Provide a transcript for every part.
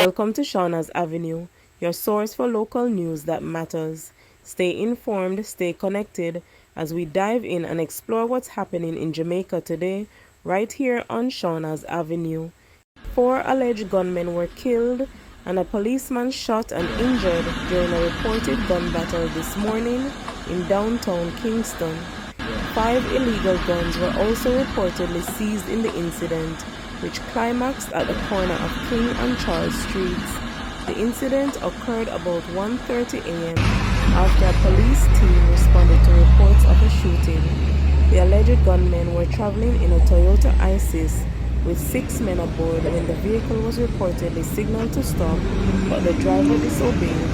Welcome to Shauna's Avenue, your source for local news that matters. Stay informed, stay connected as we dive in and explore what's happening in Jamaica today, right here on Shauna's Avenue. 4 alleged gunmen were killed and a policeman shot and injured during a reported gun battle this morning in downtown Kingston. 5 illegal guns were also reportedly seized in the incident, which climaxed at the corner of King and Charles Streets. The incident occurred about 1:30 a.m. after a police team responded to reports of a shooting. The alleged gunmen were traveling in a Toyota Isis with 6 men aboard when the vehicle was reportedly signaled to stop, but the driver disobeyed.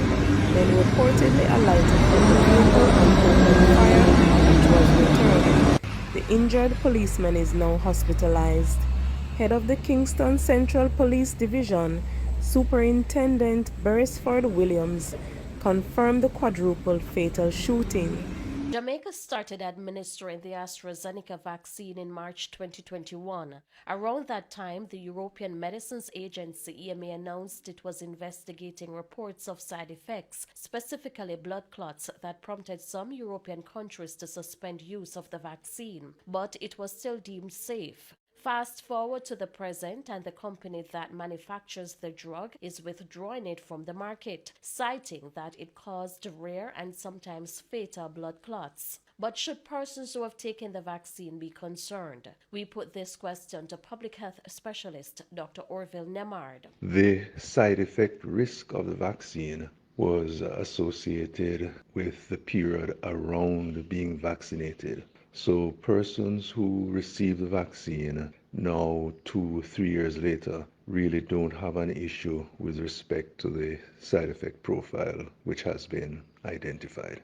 Then reportedly alighted from the vehicle and opened fire, which was returned. The injured policeman is now hospitalized. Head of the Kingston Central Police Division, Superintendent Beresford Williams, confirmed the quadruple fatal shooting. Jamaica started administering the AstraZeneca vaccine in March 2021. Around that time, the European Medicines Agency EMA announced it was investigating reports of side effects, specifically blood clots, that prompted some European countries to suspend use of the vaccine, but it was still deemed safe. Fast forward to the present, and the company that manufactures the drug is withdrawing it from the market, citing that it caused rare and sometimes fatal blood clots. But should persons who have taken the vaccine be concerned? We put this question to public health specialist Dr. Orville Nemard. The side effect risk of the vaccine was associated with the period around being vaccinated. So persons who receive the vaccine now 2-3 years later really don't have an issue with respect to the side effect profile which has been identified.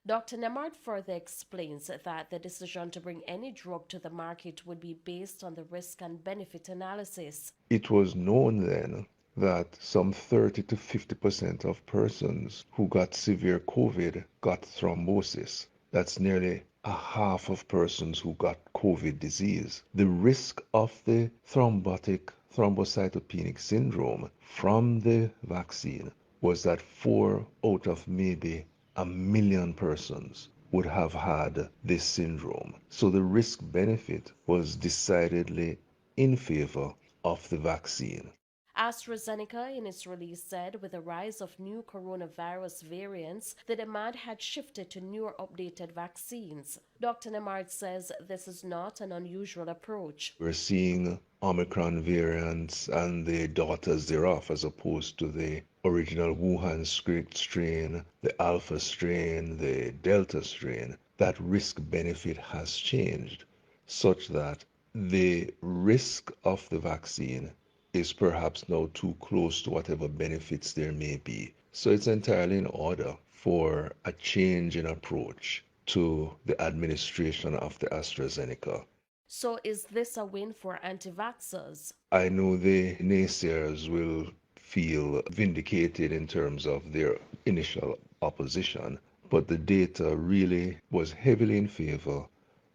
Dr. Nemard further explains that the decision to bring any drug to the market would be based on the risk and benefit analysis. It was known then that some 30 to 50% of persons who got severe COVID got thrombosis. That's nearly a half of persons who got COVID disease. The risk of the thrombocytopenic syndrome from the vaccine was that 4 out of maybe 1 million persons would have had this syndrome. So the risk benefit was decidedly in favor of the vaccine. AstraZeneca in its release said with the rise of new coronavirus variants, the demand had shifted to newer updated vaccines. Dr. Nemard says this is not an unusual approach. We're seeing Omicron variants and the daughters thereof as opposed to the original Wuhan strain, the Alpha strain, the Delta strain. That risk benefit has changed such that the risk of the vaccine is perhaps now too close to whatever benefits there may be. So it's entirely in order for a change in approach to the administration of the AstraZeneca. So is this a win for anti-vaxxers? I know the naysayers will feel vindicated in terms of their initial opposition, but the data really was heavily in favor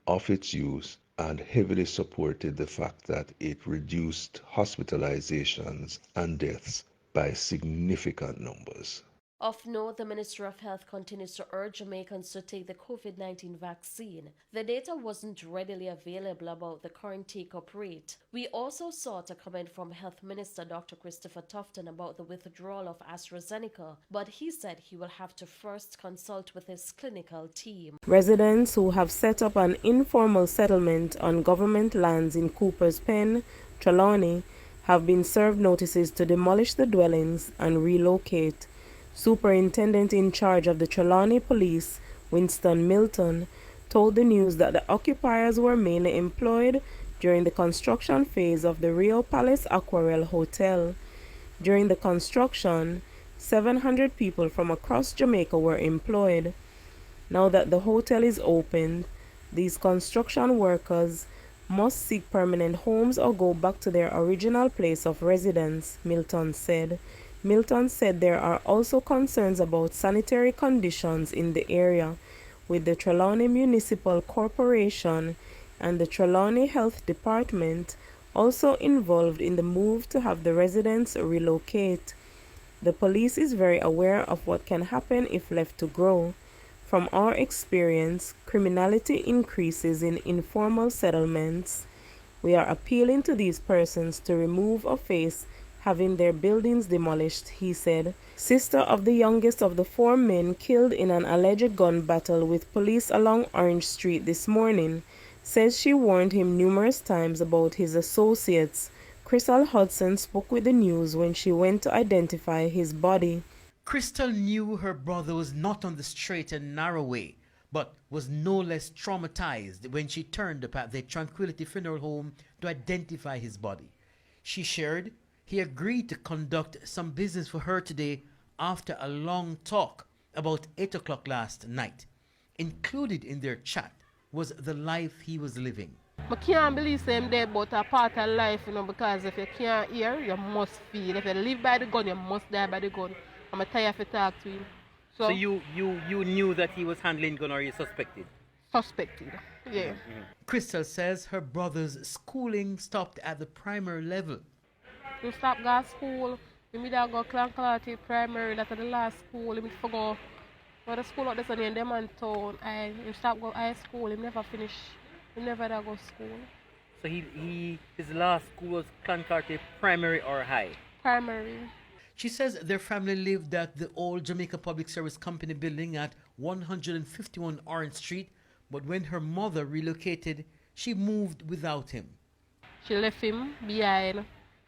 of its use and heavily supported the fact that it reduced hospitalizations and deaths by significant numbers. Of note, the Ministry of Health continues to urge Jamaicans to take the COVID-19 vaccine. The data wasn't readily available about the current take-up rate. We also sought a comment from Health Minister Dr. Christopher Tufton about the withdrawal of AstraZeneca, but he said he will have to first consult with his clinical team. Residents who have set up an informal settlement on government lands in Cooper's Pen, Trelawney, have been served notices to demolish the dwellings and relocate. Superintendent in charge of the Trelawney Police, Winston Milton, told the news that the occupiers were mainly employed during the construction phase of the Rio Palace Aquarel Hotel. During the construction, 700 people from across Jamaica were employed. Now that the hotel is opened, these construction workers must seek permanent homes or go back to their original place of residence, Milton said. Milton said there are also concerns about sanitary conditions in the area, with the Trelawney Municipal Corporation and the Trelawney Health Department also involved in the move to have the residents relocate. The police is very aware of what can happen if left to grow. From our experience, criminality increases in informal settlements. We are appealing to these persons to remove or face having their buildings demolished, he said. Sister of the youngest of the 4 men killed in an alleged gun battle with police along Orange Street this morning says she warned him numerous times about his associates. Crystal Hudson spoke with the news when she went to identify his body. Crystal knew her brother was not on the straight and narrow way, but was no less traumatized when she turned up at the Tranquility Funeral Home to identify his body. She shared he agreed to conduct some business for her today after a long talk about 8 o'clock last night. Included in their chat was the life he was living. I can't believe them dead, but a part of life, because if you can't hear, you must feel. If you live by the gun, you must die by the gun. I'm tired to talk to him. So you knew that he was handling gun, or you suspected? Suspected, yeah. Mm-hmm. Crystal says her brother's schooling stopped at the primary level. You stop going to school, you need to go Clancarty primary, that's the last school, you need to go the school out there in them and town. You stop go high school, you never finish, you never go to school. So his last school was Clancarty primary or high? Primary. She says their family lived at the old Jamaica Public Service Company building at 151 Orange Street, but when her mother relocated, she moved without him. She left him behind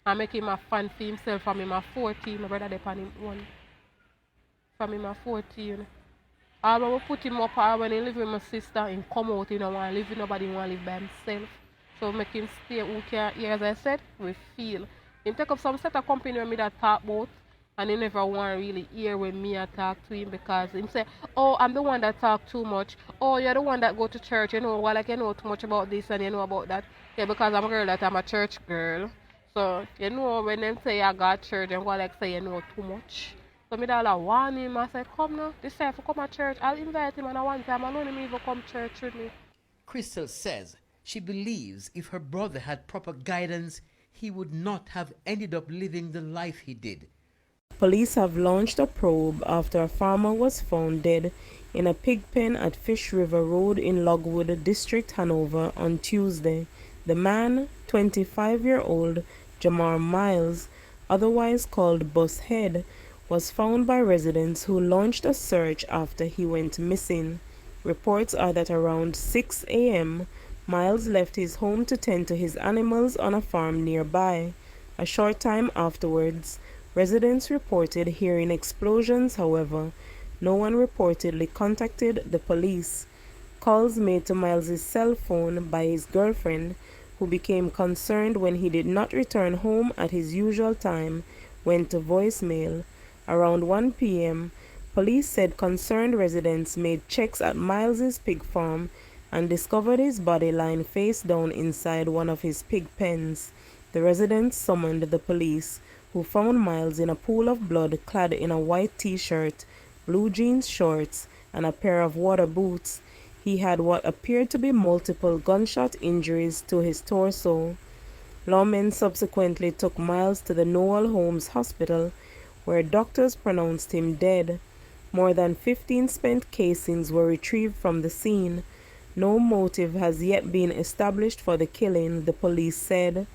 and make him a fan for himself from him at 14. My brother there on him one. From him at 14. When we put him up, when he live with my sister, he come out, he don't want to live with nobody, he want to live by himself. So make him stay who can hear, as I said, we feel. He take up some set of company with me that talk about, and he never want to really hear when me I talk to him, because he say, oh, I'm the one that talk too much. Oh, you're the one that go to church, you know, well, like you know too much about this and you know about that. Yeah, because I'm a girl that I'm a church girl. So, you know, when them say I got church, I'm going to say you know too much. So me da like warn him, I say, come now, this time for come to church, I'll invite him, and I one time alone him even come to church with me. Crystal says she believes if her brother had proper guidance, he would not have ended up living the life he did. Police have launched a probe after a farmer was found dead in a pig pen at Fish River Road in Logwood, District, Hanover on Tuesday. The man, 25-year-old Jamar Miles, otherwise called Bushead, was found by residents who launched a search after he went missing. Reports are that around 6 a.m., Miles left his home to tend to his animals on a farm nearby. A short time afterwards, residents reported hearing explosions. However, no one reportedly contacted the police. Calls made to Miles's cell phone by his girlfriend, who became concerned when he did not return home at his usual time, went to voicemail. Around 1 p.m., police said concerned residents made checks at Miles's pig farm and discovered his body lying face down inside one of his pig pens. The residents summoned the police, who found Miles in a pool of blood clad in a white t-shirt, blue jeans shorts, and a pair of water boots. He had what appeared to be multiple gunshot injuries to his torso. Lawmen subsequently took Miles to the Noel Holmes Hospital, where doctors pronounced him dead. More than 15 spent casings were retrieved from the scene. No motive has yet been established for the killing, the police said.